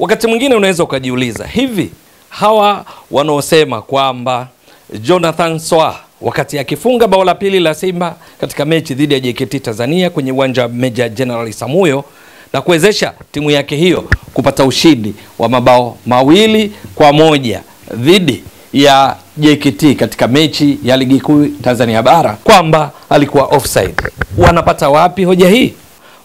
Wakati mwingine unaweza ukajiuliza, hivi hawa wanaosema kwamba Jonathan Soa wakati akifunga bao la pili la Simba katika mechi dhidi ya JKT Tanzania kwenye uwanja wa Meja General Isamuhyo na kuwezesha timu yake hiyo kupata ushindi wa mabao 2-1 dhidi ya JKT katika mechi ya ligi kuu Tanzania bara, kwamba alikuwa offside. Wanapata wapi hoja hii?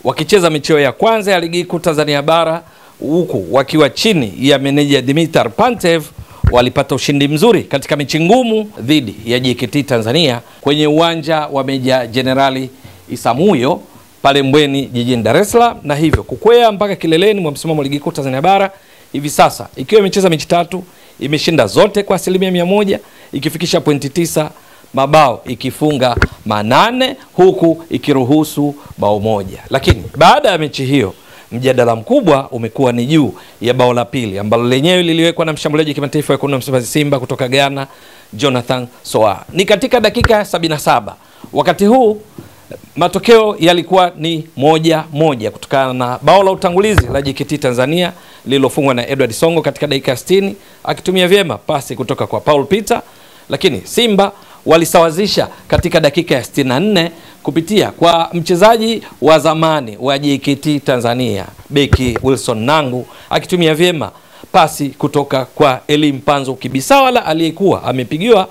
Wakicheza michezo ya kwanza ya ligi kuu Tanzania bara huku wakiwa chini ya meneja Dimitar Pantev, walipata ushindi mzuri katika mechi ngumu dhidi ya JKT Tanzania kwenye uwanja wa Meja General Isamuhyo pale Mbweni jijini Dar es Salaam, na hivyo kukwea mpaka kileleni mwa msimamo wa ligi kuu Tanzania bara. Hivi sasa ikiwa imecheza mechi 3, imeshinda zote kwa 100%, ikifikisha pointi 9, mabao ikifunga 8 huku ikiruhusu bao 1. Lakini baada ya mechi hiyo mjadala mkubwa umekuwa ni juu ya bao la pili ambalo lenyewe liliwekwa na mshambuliaji kimataifa wa Msimbazi Simba kutoka Ghana, Jonathan Soa. Ni katika dakika 77. Wakati huu matokeo yalikuwa ni 1-1 kutokana na bao la utangulizi la JKT Tanzania lililofungwa na Edward Songo katika dakika 60 akitumia vyema pasi kutoka kwa Paul Peter, lakini Simba walisawazisha katika dakika ya 64 kupitia kwa mchezaji wa zamani wa JKT Tanzania beki Wilson Nangu akitumia vyema pasi kutoka kwa Elie Mpanzu Kibisawala aliyekuwa amepigiwa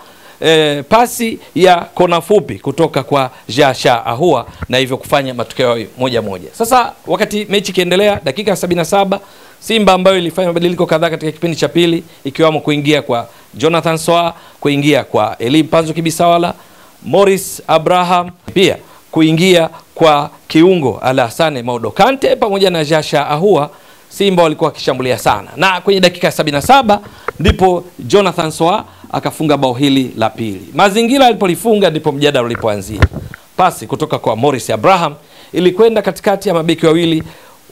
pasi ya kona fupi kutoka kwa Jasha Ahua na hivyo kufanya matokeo 1-1. Sasa wakati mechi kiendelea, dakika 77, Simba ambayo ilifanya mabadiliko kadhaa katika kipindi cha pili, ikiwamo kuingia kwa Jonathan Soa, kuingia kwa Elie Mpanzu Kibisawala, Morris Abraham, pia kuingia kwa kiungo Alassane Maudo Kante pamoja na Jasha Ahua, Simba walikuwa wakishambulia sana. Na kwenye dakika 77 ndipo Jonathan Soa akafunga bao hili la pili. Mazingira alipolifunga ndipo mjadala ulipoanzia. Pasi kutoka kwa Morris Abraham ilikwenda katikati ya mabeki wawili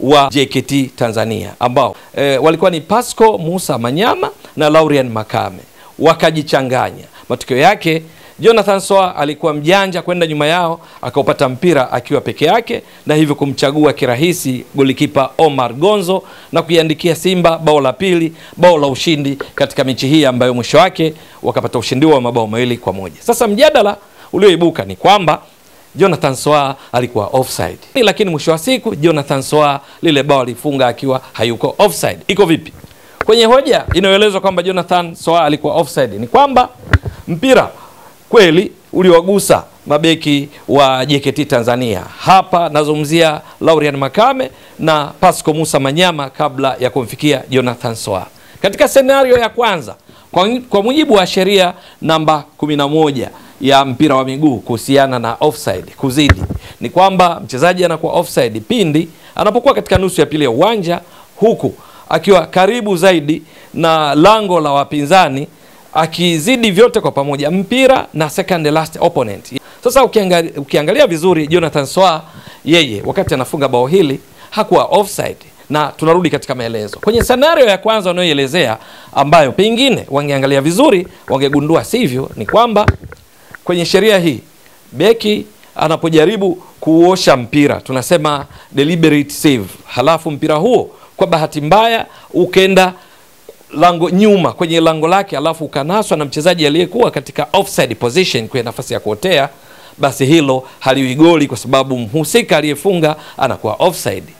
wa JKT Tanzania ambao walikuwa ni Pasco Musa Manyama na Laurian Makame, wakajichanganya. Matokeo yake Jonathan Soa alikuwa mjanja kwenda nyuma yao, akaupata mpira akiwa peke yake na hivyo kumchagua kirahisi golikipa Omar Gonzo na kuiandikia Simba bao la pili, bao la ushindi katika mechi hii ambayo mwisho wake wakapata ushindi wa mabao 2-1. Sasa mjadala ulioibuka ni kwamba Jonathan Soa alikuwa offside. Lakini mwisho wa siku Jonathan Soa lile bao alifunga akiwa hayuko offside. Iko vipi? Kwenye hoja inayoelezwa kwamba Jonathan Soa alikuwa offside ni kwamba mpira kweli uliwagusa mabeki wa JKT Tanzania. Hapa nazungumzia Laurian Makame na Pasco Musa Manyama kabla ya kumfikia Jonathan Soa. Katika scenario ya kwanza, kwa mujibu wa sheria namba 11 ya mpira wa miguu kuhusiana na offside kuzidi, ni kwamba mchezaji anakuwa offside pindi anapokuwa katika nusu ya pili ya uwanja huku akiwa karibu zaidi na lango la wapinzani, akizidi vyote kwa pamoja mpira na second last opponent. Sasa ukiangalia vizuri Jonathan Soa yeye wakati anafunga bao hili hakuwa offside, na tunarudi katika maelezo. Kwenye scenario ya kwanza wanayoelezea ambayo pengine wangeangalia vizuri wangegundua sivyo, ni kwamba kwenye sheria hii beki anapojaribu kuosha mpira tunasema deliberate save, halafu mpira huo kwa bahati mbaya ukenda lango nyuma kwenye lango lake alafu ukanaswa na mchezaji aliyekuwa katika offside position kwenye nafasi ya kuotea, basi hilo haliwi goli kwa sababu mhusika aliyefunga anakuwa offside.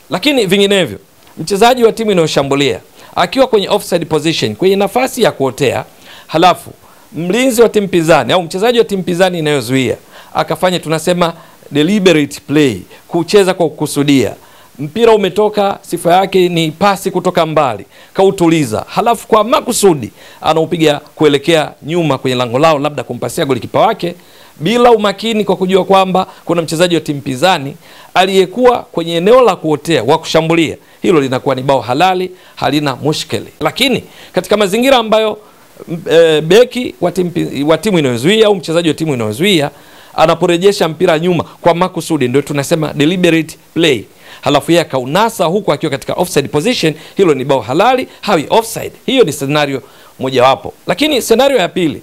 Lakini vinginevyo mchezaji wa timu inayoshambulia akiwa kwenye offside position kwenye nafasi ya kuotea, halafu mlinzi wa timu pinzani au mchezaji wa timu pinzani inayozuia akafanya tunasema deliberate play, kucheza kwa kukusudia, mpira umetoka, sifa yake ni pasi kutoka mbali, kautuliza, halafu kwa makusudi anaupiga kuelekea nyuma kwenye lango lao, labda kumpasia golikipa wake bila umakini, kwa kujua kwamba kuna mchezaji wa timu pinzani aliyekuwa kwenye eneo la kuotea wa kushambulia, hilo linakuwa ni bao halali, halina mushkeli. Lakini katika mazingira ambayo beki wa timu inayozuia au mchezaji wa timu inayozuia anaporejesha mpira nyuma kwa makusudi, ndio tunasema deliberate play, halafu yeye kaunasa huku akiwa katika offside position, hilo ni bao halali, hawi offside. Hiyo ni scenario mojawapo. Lakini scenario ya pili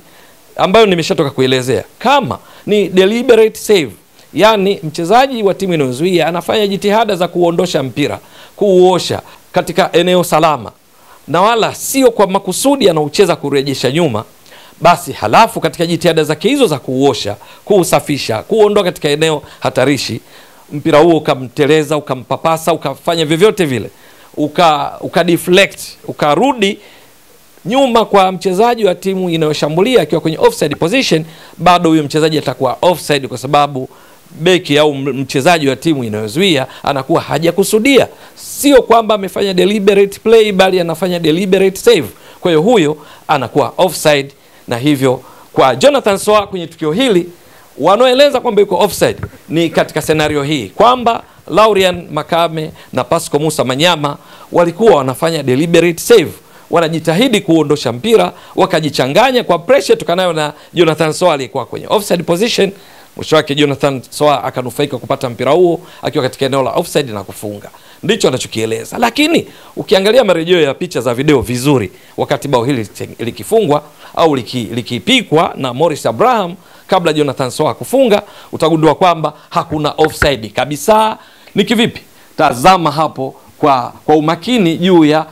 ambayo nimeshatoka kuelezea, kama ni deliberate save, yani mchezaji wa timu inayozuia anafanya jitihada za kuondosha mpira, kuuosha katika eneo salama na wala sio kwa makusudi anaucheza kurejesha nyuma, basi halafu katika jitihada zake hizo za kuuosha, kuusafisha, kuondoa katika eneo hatarishi, mpira huo ukamteleza, ukampapasa, ukafanya vyovyote vile, deflect, ukarudi nyuma kwa mchezaji wa timu inayoshambulia akiwa kwenye offside position, bado huyo mchezaji atakuwa offside, kwa sababu beki au mchezaji wa timu inayozuia anakuwa hajakusudia. Sio kwamba amefanya deliberate play, bali anafanya deliberate save. Kwa hiyo huyo anakuwa offside. Na hivyo kwa Jonathan Soa kwenye tukio hili, wanaoeleza kwamba yuko offside ni katika scenario hii kwamba Laurian Makame na Pasco Musa Manyama walikuwa wanafanya deliberate save, wanajitahidi kuondosha mpira, wakajichanganya kwa pressure tukanayo na Jonathan Soa aliyekuwa kwenye offside position. Mwisho wake Jonathan Soa akanufaika kupata mpira huo akiwa katika eneo la offside na kufunga. Ndicho anachokieleza. Lakini ukiangalia marejeo ya picha za video vizuri, wakati bao hili likifungwa au likipikwa na Morris Abraham kabla Jonathan Soa kufunga, utagundua kwamba hakuna offside kabisa. Ni kivipi? Tazama hapo kwa umakini juu ya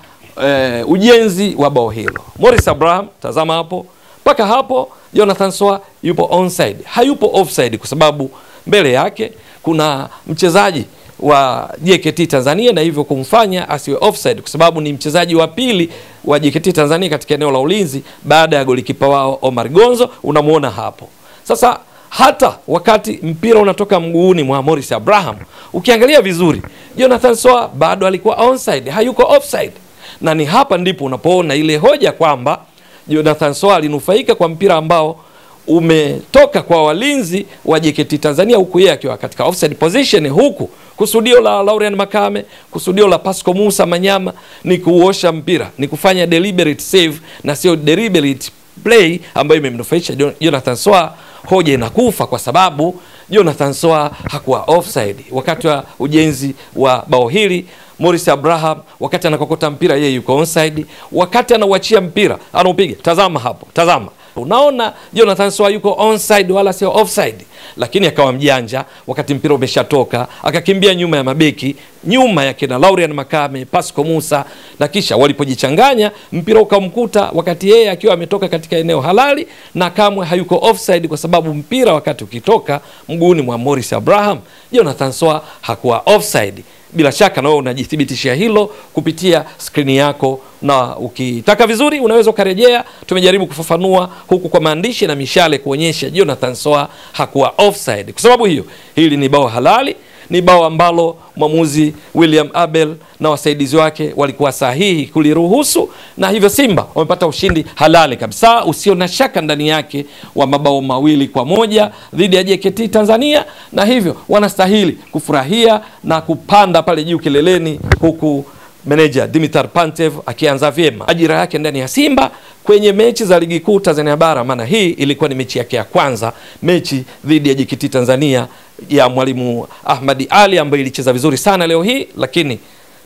ujenzi wa bao hilo. Morris Abraham, tazama hapo. Paka hapo Jonathan Soa yupo onside, hayupo offside, kwa sababu mbele yake kuna mchezaji wa JKT Tanzania, na hivyo kumfanya asiwe offside, kwa sababu ni mchezaji wa pili wa JKT Tanzania katika eneo la ulinzi baada ya golikipa wao Omar Gonzo. Unamuona hapo. Sasa hata wakati mpira unatoka mguuni mwa Morris Abraham, ukiangalia vizuri, Jonathan Soa bado alikuwa onside, hayuko offside. Na ni hapa ndipo unapoona ile hoja kwamba Jonathan Soa alinufaika kwa mpira ambao umetoka kwa walinzi wa JKT Tanzania, huku yeye akiwa katika offside position, huku kusudio la Laurian Makame, kusudio la Pasco Musa Manyama ni kuosha mpira, ni kufanya deliberate save na sio deliberate play ambayo imemnufaisha Jonathan Soa. Hoja inakufa kwa sababu Jonathan Soa hakuwa offside wakati wa ujenzi wa bao hili. Morris Abraham wakati anakokota mpira yeye yuko onside, wakati anauachia mpira anaupiga, tazama hapo, tazama, unaona Jonathan Soa yuko onside wala sio offside. Lakini akawa mjanja, wakati mpira umeshatoka akakimbia nyuma ya mabeki, nyuma ya kina Laurian Makame, Pasco Musa, na kisha walipojichanganya mpira ukamkuta wakati yeye akiwa ametoka katika eneo halali, na kamwe hayuko offside, kwa sababu mpira wakati ukitoka mguuni mwa Morris Abraham, Jonathan Soa hakuwa offside. Bila shaka na wewe unajithibitishia hilo kupitia skrini yako, na ukitaka vizuri unaweza ukarejea. Tumejaribu kufafanua huku kwa maandishi na mishale kuonyesha Jonathan Soa hakuwa offside. Kwa sababu hiyo, hili ni bao halali, ni bao ambalo mwamuzi William Abel na wasaidizi wake walikuwa sahihi kuliruhusu, na hivyo Simba wamepata ushindi halali kabisa usio na shaka ndani yake wa mabao 2-1 dhidi ya JKT Tanzania, na hivyo wanastahili kufurahia na kupanda pale juu kileleni, huku meneja Dimitar Pantev akianza vyema ajira yake ndani ya Simba kwenye mechi za ligi kuu Tanzania bara. Maana hii ilikuwa ni mechi yake ya kwanza, mechi dhidi ya JKT Tanzania ya mwalimu Ahmadi Ali, ambayo ilicheza vizuri sana leo hii, lakini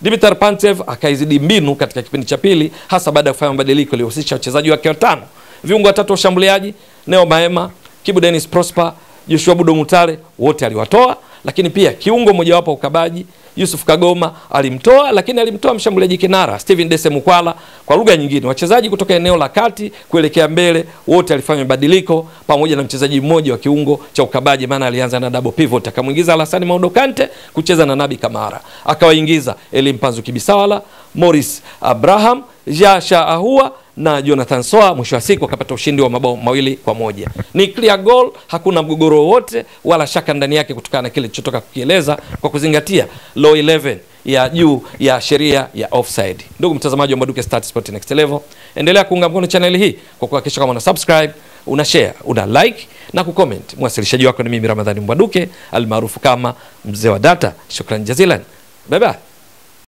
Dimitar Pantev akaizidi mbinu katika kipindi cha pili, hasa baada ya kufanya mabadiliko yaliyohusisha wachezaji wake watano, viungo watatu washambuliaji, Neo Maema, Kibu Dennis Prosper, Joshua Budo Mutale, wote aliwatoa, lakini pia kiungo mmoja wapo ukabaji Yusuf Kagoma alimtoa, lakini alimtoa mshambuliaji kinara Steven Dese Mukwala. Kwa lugha nyingine, wachezaji kutoka eneo la kati kuelekea mbele wote alifanya mabadiliko, pamoja na mchezaji mmoja wa kiungo cha ukabaji, maana alianza na double pivot, akamuingiza Alassane Maudo Kante kucheza na Nabi Kamara, akawaingiza Elie Mpanzu Kibisawala, Morris Abraham, Jasha Ahua na Jonathan Soa. Mwisho wa siku akapata ushindi wa mabao 2-1. Ni clear goal, hakuna mgogoro wote wala shaka ndani yake, kutokana na kile kilichotoka kukieleza kwa kuzingatia law 11 ya juu ya sheria ya offside. Ndugu mtazamaji wa Mbwaduke Stats Sport Next Level, endelea kuunga mkono channel hii kwa kuhakikisha kama una subscribe, una share, una like na kucomment. Mwasilishaji wako ni mimi Ramadhani Mbwaduke almaarufu kama Mzee wa Data. Shukrani jazilan. Bye bye.